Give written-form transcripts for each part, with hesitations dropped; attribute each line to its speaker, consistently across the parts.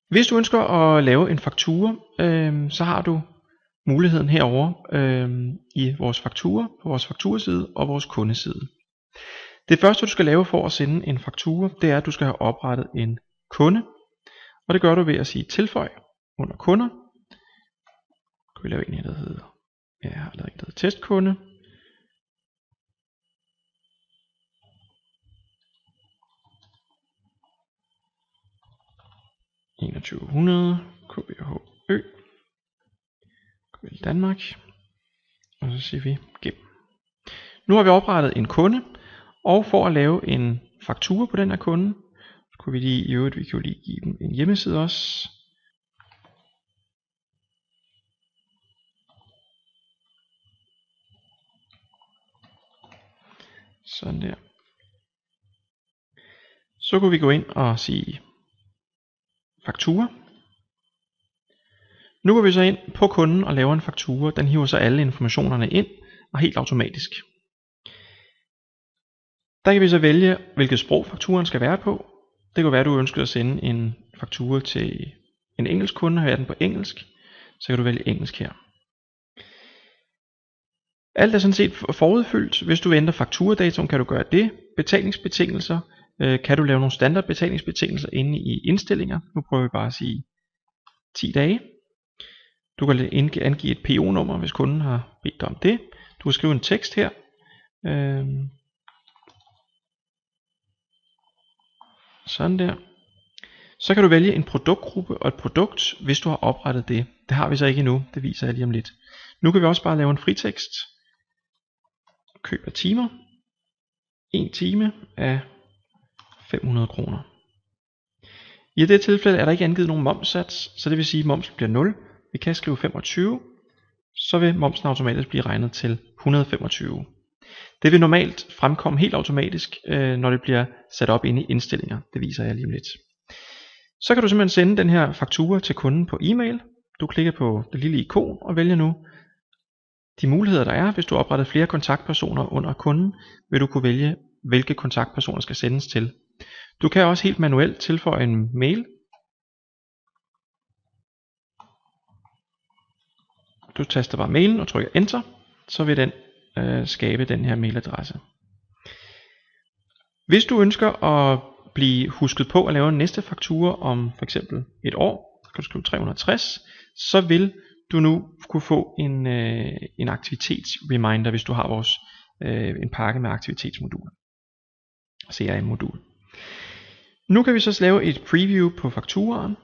Speaker 1: Hvis du ønsker at lave en faktura, så har du muligheden herovre i vores faktura, på vores fakturaside og vores kundeside. Det første du skal lave for at sende en faktura, det er at du skal have oprettet en kunde. Og det gør du ved at sige tilføj under kunder. Kan vi lave en her, der hedder, jeg har lavet en, der hedder testkunde. KBHØ Danmark, og så siger vi gem. Nu har vi oprettet en kunde, og for at lave en faktura på den her kunde, så kunne vi lige give dem en hjemmeside også. Sådan der. Så kunne vi gå ind og sige faktura. Nu går vi så ind på kunden og laver en faktura. Den hiver så alle informationerne ind og helt automatisk. Der kan vi så vælge, hvilket sprog fakturen skal være på. Det kan være, at du ønsker at sende en faktura til en engelsk kunde og have den på engelsk. Så kan du vælge engelsk her. Alt er sådan set forudfyldt. Hvis du ændrer fakturadatoen, kan du gøre det. Betalingsbetingelser. Kan du lave nogle standard betalingsbetingelser inde i indstillinger. Nu prøver vi bare at sige 10 dage. Du kan angive et PO-nummer, hvis kunden har bedt dig om det. Du kan skrive en tekst her. Sådan der. Så kan du vælge en produktgruppe og et produkt, hvis du har oprettet det. Det har vi så ikke endnu. Det viser jeg lige om lidt. Nu kan vi også bare lave en fritekst. Køb af timer. 1 time af 500 kroner. I det tilfælde er der ikke angivet nogen momssats, så det vil sige, at momsen bliver 0. Vi kan skrive 25, så vil momsen automatisk blive regnet til 125. Det vil normalt fremkomme helt automatisk, når det bliver sat op inde i indstillinger. Det viser jeg lige om lidt. Så kan du simpelthen sende den her faktura til kunden på e-mail. Du klikker på det lille ikon og vælger nu de muligheder, der er. Hvis du har oprettet flere kontaktpersoner under kunden, vil du kunne vælge, hvilke kontaktpersoner skal sendes til. Du kan også helt manuelt tilføje en mail. Du taster bare mailen og trykker enter, så vil den skabe den her mailadresse. Hvis du ønsker at blive husket på at lave en næste faktura om for eksempel et år, så kan du skrive 360, så vil du nu kunne få en aktivitetsreminder, hvis du har en pakke med aktivitetsmoduler. CRM-modul. Nu kan vi så lave et preview på fakturaen.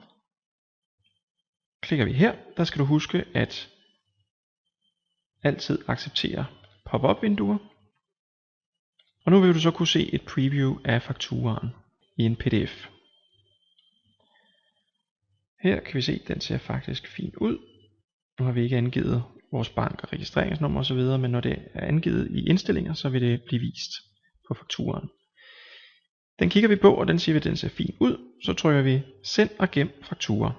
Speaker 1: Klikker vi her, der skal du huske at altid acceptere pop-up vinduer. Og nu vil du så kunne se et preview af fakturaen i en pdf. Her kan vi se, at den ser faktisk fint ud. Nu har vi ikke angivet vores bank og registreringsnummer osv., men når det er angivet i indstillinger, så vil det blive vist på fakturaen. Den kigger vi på, og den siger vi, at den ser fint ud. Så trykker vi send og gem faktura.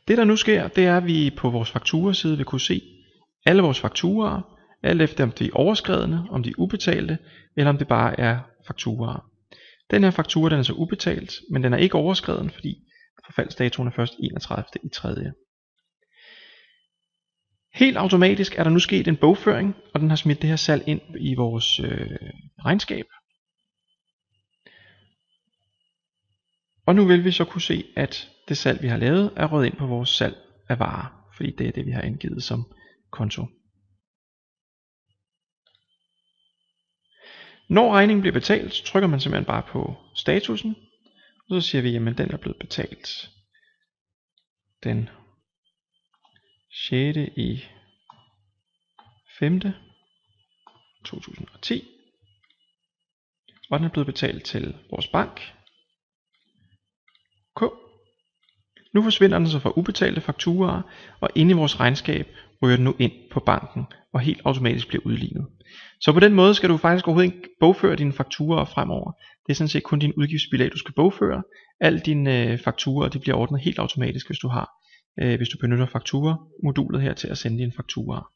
Speaker 1: Det der nu sker, det er, at vi på vores fakturaside vil kunne se alle vores fakturaer, alt efter om de er overskredne, om de er ubetalte, eller om det bare er fakturaer. Den her faktura, den er så ubetalt, men den er ikke overskreden, fordi forfaldsdatoen er først 31.3. Helt automatisk er der nu sket en bogføring, og den har smidt det her salg ind i vores regnskab. Og nu vil vi så kunne se, at det salg vi har lavet er røget ind på vores salg af varer, fordi det er det vi har angivet som konto. Når regningen bliver betalt, så trykker man simpelthen bare på statusen, og så siger vi, at den er blevet betalt den 6. i 5. 2010, og den er blevet betalt til vores bank. Nu forsvinder den så fra ubetalte fakturaer, og inde i vores regnskab ryger den nu ind på banken, og helt automatisk bliver udlignet. Så på den måde skal du faktisk overhovedet ikke bogføre dine fakturaer fremover. Det er sådan set kun din udgiftsbilag, du skal bogføre. Alle dine fakturaer de bliver ordnet helt automatisk, hvis du benytter fakturamodulet her til at sende dine fakturaer.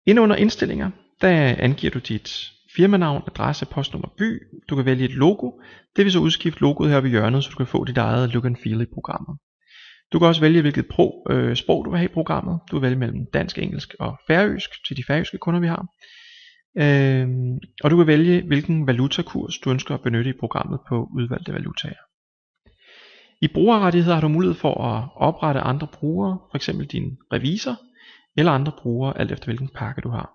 Speaker 1: Inde under indstillinger, der angiver du dit firmanavn, adresse, postnummer, by. Du kan vælge et logo. Det vil så udskifte logoet heroppe i hjørnet, så du kan få dit eget look and feel i programmet. Du kan også vælge hvilket sprog du vil have i programmet. Du kan vælge mellem dansk, engelsk og færøsk til de færøske kunder vi har. Og du kan vælge hvilken valutakurs du ønsker at benytte i programmet på udvalgte valutaer. I brugerrettigheder har du mulighed for at oprette andre brugere, f.eks. din revisor eller andre brugere, alt efter hvilken pakke du har.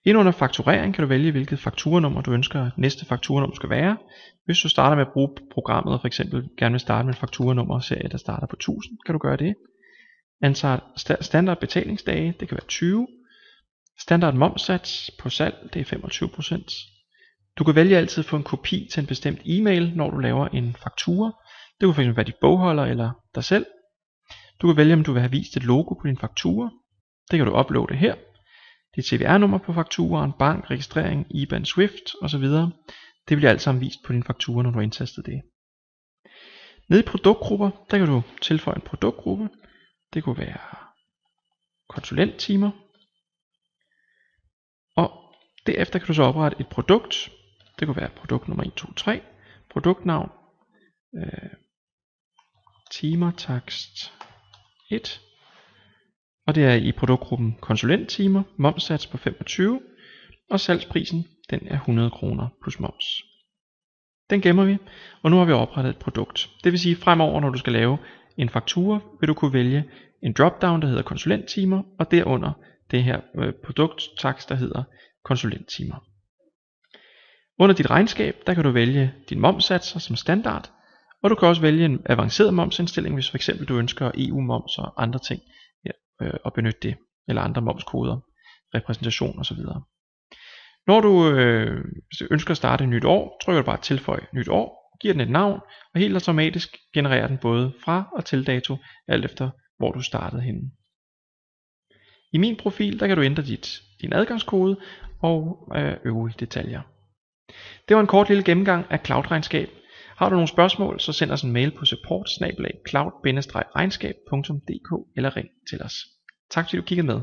Speaker 1: Ind under fakturering kan du vælge hvilket fakturanummer du ønsker at næste fakturanummer skal være. Hvis du starter med at bruge programmet og f.eks. gerne vil starte med en fakturanummer serie der starter på 1000, kan du gøre det. Antager standard betalingsdage, det kan være 20. Standard momssats på salg, det er 25%. Du kan vælge altid at få en kopi til en bestemt e-mail, når du laver en faktura. Det kan fx være dit bogholder eller dig selv. Du kan vælge om du vil have vist et logo på din faktura. Det kan du uploade her. Dit CVR-nummer på fakturaen, bank, registrering, IBAN, Swift osv. Det bliver alt sammen vist på din faktura, når du har indtastet det. Nede i produktgrupper, der kan du tilføje en produktgruppe. Det kunne være konsulenttimer. Og derefter kan du så oprette et produkt. Det kunne være produkt nummer 1, 2, 3. Produktnavn. Timer, takst 1. Og det er i produktgruppen konsulenttimer, momssats på 25, og salgsprisen den er 100 kroner plus moms. Den gemmer vi, og nu har vi oprettet et produkt. Det vil sige fremover, når du skal lave en faktura, vil du kunne vælge en dropdown, der hedder konsulenttimer, og derunder det her produkttakst, der hedder konsulenttimer. Under dit regnskab, der kan du vælge din momssatser som standard, og du kan også vælge en avanceret momsindstilling, hvis f.eks. du ønsker EU-moms og andre ting at benytte det, eller andre momskoder, repræsentation osv. Når du ønsker at starte et nyt år, trykker du bare tilføj nyt år, giver den et navn, og helt automatisk genererer den både fra og til dato, alt efter hvor du startede henne. I min profil, der kan du ændre din adgangskode og øvrige detaljer. Det var en kort lille gennemgang af cloud-regnskab. Har du nogle spørgsmål, så send os en mail på support@cloud-regnskab.dk eller ring til os. Tak fordi du kiggede med.